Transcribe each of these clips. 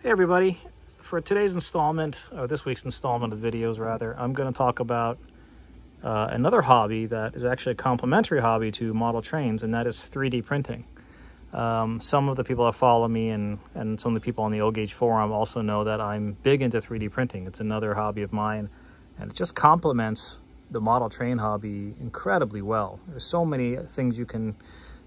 Hey everybody, for today's installment, or this week's installment of videos rather, I'm going to talk about another hobby that is actually a complementary hobby to model trains, and that is 3D printing. Some of the people that follow me and some of the people on the Ogf forum also know that I'm big into 3D printing. It's another hobby of mine, and it just complements the model train hobby incredibly well. There's so many things you can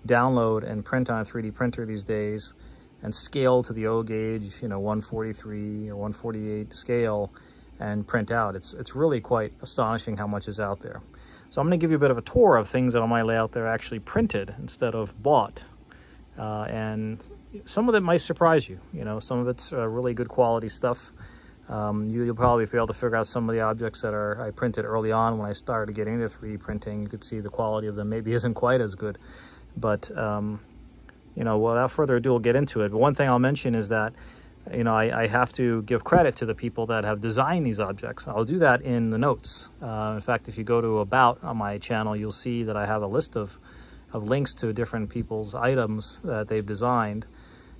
download and print on a 3D printer these days and scale to the O gauge, 143 or 148 scale and print out. It's really quite astonishing how much is out there. So I'm going to give you a bit of a tour of things that on my layout that are actually printed instead of bought. And some of it might surprise you. Some of it's really good quality stuff. You'll probably be able to figure out some of the objects that I printed early on when I started getting into 3D printing. You could see the quality of them maybe isn't quite as good. But, without further ado, we'll get into it. But one thing I'll mention is that, I have to give credit to the people that have designed these objects. I'll do that in the notes. In fact, if you go to About on my channel, you'll see that I have a list of links to different people's items that they've designed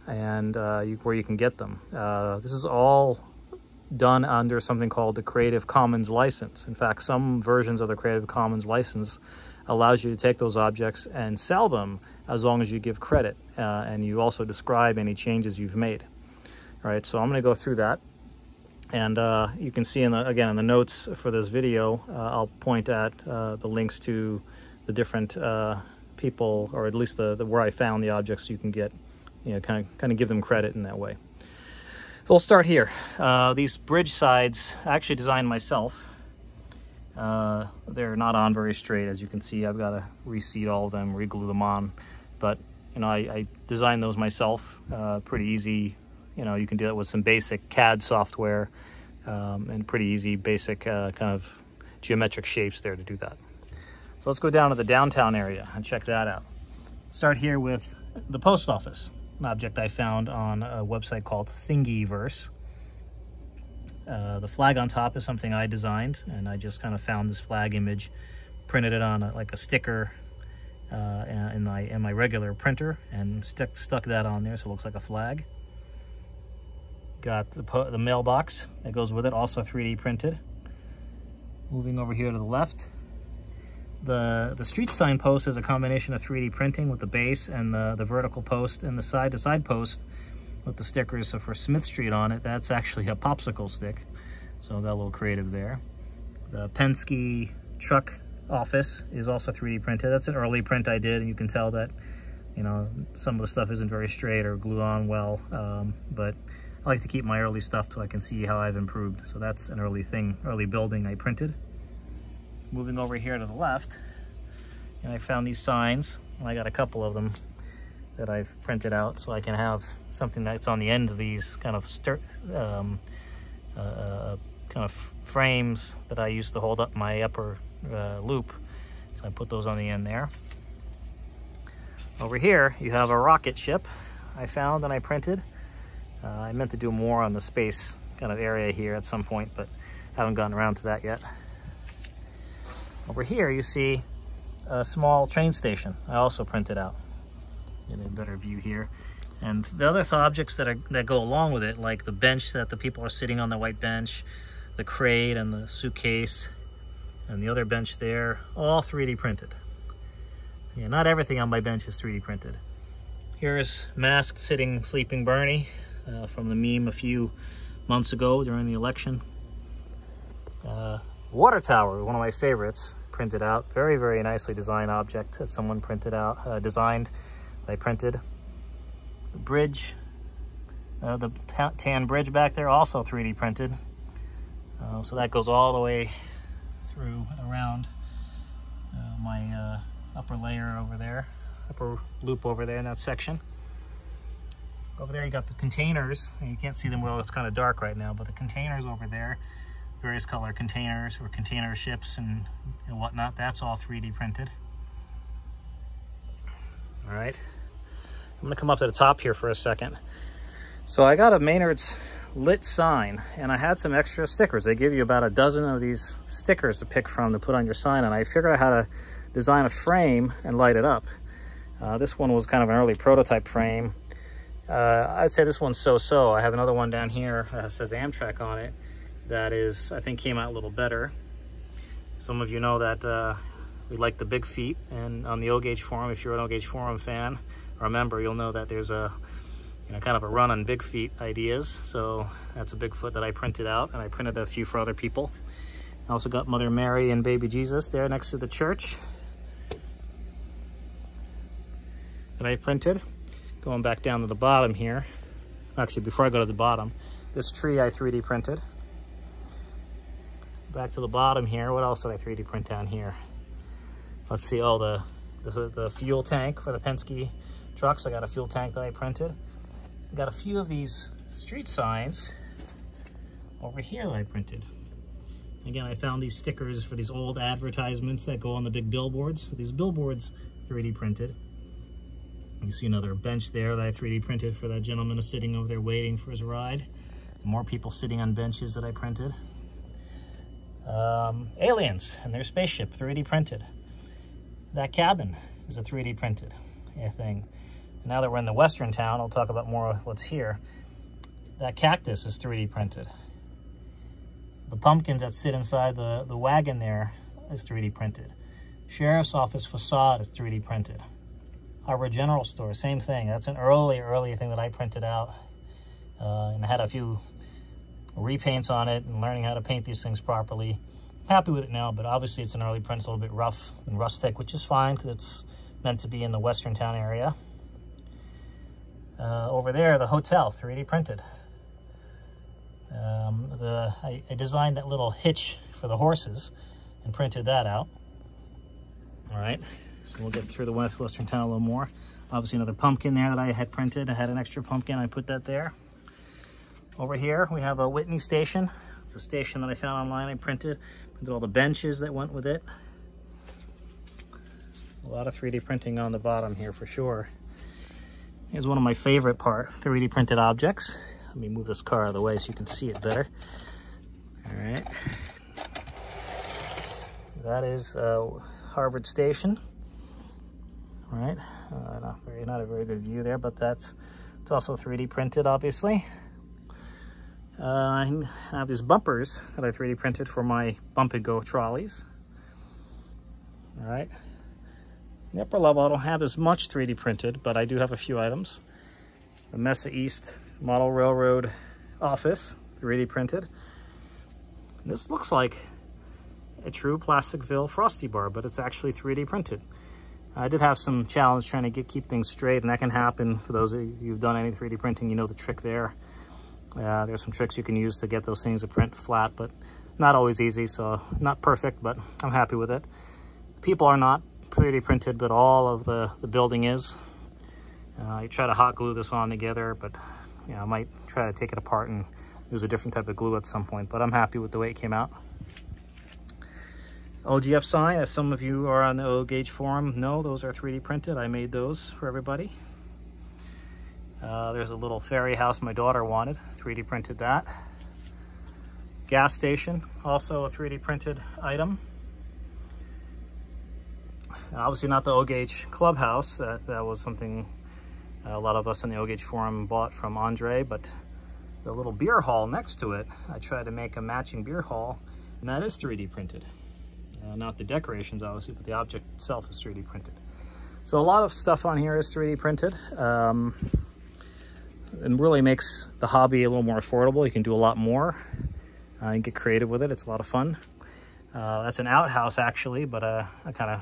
and where you can get them. This is all done under something called the Creative Commons license. In fact, some versions of the Creative Commons license allows you to take those objects and sell them as long as you give credit and you also describe any changes you've made. All right, so I'm going to go through that, and you can see in the notes for this video, I'll point at the links to the different people, or at least the where I found the objects, so you can get, kind of give them credit in that way. So we'll start here. These bridge sides I actually designed myself. They're not on very straight, as you can see. I've got to reseat all of them, re-glue them on, but I designed those myself. Pretty easy. You can do that with some basic CAD software and pretty easy basic kind of geometric shapes there to do that. So let's go down to the downtown area and check that out. Start here with the post office, an object I found on a website called Thingiverse. The flag on top is something I designed, and I just kind of found this flag image, printed it on like a sticker in my regular printer, and stuck that on there so it looks like a flag. Got the mailbox that goes with it, also 3D printed. Moving over here to the left, the street sign post is a combination of 3D printing with the base and the vertical post, and the side-to-side post with the stickers for Smith Street on it. That's actually a popsicle stick, so I got a little creative there. The Penske truck office is also 3D printed. That's an early print I did, and you can tell that some of the stuff isn't very straight or glued on well, but I like to keep my early stuff so I can see how I've improved. So that's an early building I printed. Moving over here to the left, and I found these signs, and I got a couple of them that I've printed out so I can have something that's on the end of these kind of frames that I used to hold up my upper loop. So I put those on the end there. Over here you have a rocket ship I found and I printed. I meant to do more on the space kind of area here at some point, but haven't gotten around to that yet. Over here you see a small train station I also printed out. Get a better view here. And the other objects that go along with it, like the bench that the people are sitting on, the white bench, the crate and the suitcase, and the other bench there, all 3D printed. Yeah, not everything on my bench is 3D printed. Here's masked sitting sleeping Bernie from the meme a few months ago during the election. Water tower, one of my favorites, printed out. Very, very nicely designed object that someone designed. I printed. The bridge, the tan bridge back there, also 3D printed. So that goes all the way through and around my upper layer over there, upper loop over there in that section. Over there you got the containers, and you can't see them well, it's kind of dark right now, but the containers over there, various color containers or container ships and whatnot, that's all 3D printed. All right. I'm going to come up to the top here for a second. So I got a Maynard's lit sign, and I had some extra stickers. They give you about a dozen of these stickers to pick from to put on your sign, and I figured out how to design a frame and light it up. This one was kind of an early prototype frame, I'd say this one's so-so. I have another one down here that says Amtrak on it that is, I think, came out a little better. Some of you know that we like the big feet, and on the O-Gauge forum, if you're an O-Gauge forum fan or a member, you'll know that there's a kind of a run on big feet ideas. So that's a Bigfoot that I printed out, and I printed a few for other people. I also got Mother Mary and Baby Jesus there next to the church that I printed. Going back down to the bottom here. Actually, before I go to the bottom, this tree I 3D printed. Back to the bottom here, what else did I 3D print down here? Let's see, oh, the fuel tank for the Penske trucks. I got a fuel tank that I printed. I got a few of these street signs over here that I printed. Again, I found these stickers for these old advertisements that go on the big billboards. These billboards 3D printed. You see another bench there that I 3D printed for that gentleman who's sitting over there waiting for his ride. More people sitting on benches that I printed. Aliens and their spaceship 3D printed. That cabin is a 3D printed thing. And now that we're in the western town, I'll talk about more of what's here. That cactus is 3D printed. The pumpkins that sit inside the wagon there is 3D printed. Sheriff's office facade is 3D printed. Harbor General Store, same thing. That's an early thing that I printed out. And I had a few repaints on it and learning how to paint these things properly. I'm happy with it now, but obviously it's an early print. It's a little bit rough and rustic, which is fine because it's meant to be in the western town area. Over there, the hotel, 3D printed. I designed that little hitch for the horses and printed that out. All right. So we'll get through the western town a little more. Obviously another pumpkin there that I had printed. I had an extra pumpkin, I put that there. Over here we have a Whitney Station. It's a station that I found online. I printed all the benches that went with it. A lot of 3D printing on the bottom here for sure. Here's one of my favorite 3D printed objects. Let me move this car out of the way so you can see it better. All right. That is Harvard Station. All right, not a very good view there, but it's also 3D printed, obviously. I have these bumpers that I 3D printed for my bump and go trolleys. All right. The upper level, I don't have as much 3D printed, but I do have a few items. The MESA-East Model Railroad office, 3D printed. And this looks like a true Plasticville Frosty bar, but it's actually 3D printed. I did have some challenge trying to keep things straight, and that can happen. For those of you who've done any 3D printing, you know the trick there. There's some tricks you can use to get those things to print flat, but not always easy, so not perfect, but I'm happy with it. People are not 3D printed, but all of the building is. I try to hot glue this on together, but I might try to take it apart and use a different type of glue at some point, but I'm happy with the way it came out. Ogf Sign, as some of you are on the O-Gauge forum know, those are 3D printed. I made those for everybody. There's a little ferry house my daughter wanted, 3D printed that. Gas station, also a 3D printed item. Obviously not the O-Gauge clubhouse, that was something a lot of us in the O-Gauge forum bought from Andre, but the little beer hall next to it, I tried to make a matching beer hall, and that is 3D printed. Not the decorations, obviously, but the object itself is 3D printed. So a lot of stuff on here is 3D printed. And really makes the hobby a little more affordable. You can do a lot more and get creative with it. It's a lot of fun. That's an outhouse, actually, but I kind of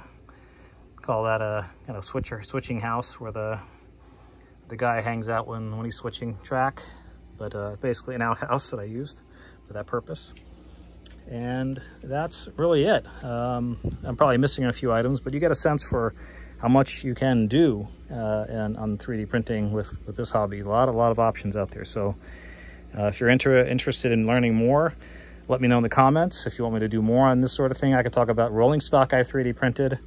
call that a kind of switching house where the guy hangs out when he's switching track. But basically an outhouse that I used for that purpose. And that's really it. I'm probably missing a few items, but you get a sense for how much you can do on 3D printing with this hobby. A lot of options out there. So if you're interested in learning more, let me know in the comments. If you want me to do more on this sort of thing, I could talk about rolling stock I 3D printed.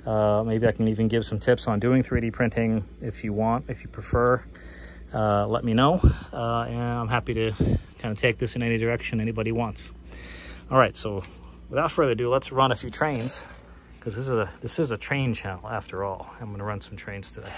Maybe I can even give some tips on doing 3D printing if you want, if you prefer. Let me know. And I'm happy to kind of take this in any direction anybody wants. All right, so without further ado, let's run a few trains, because this is a train channel after all. I'm going to run some trains today.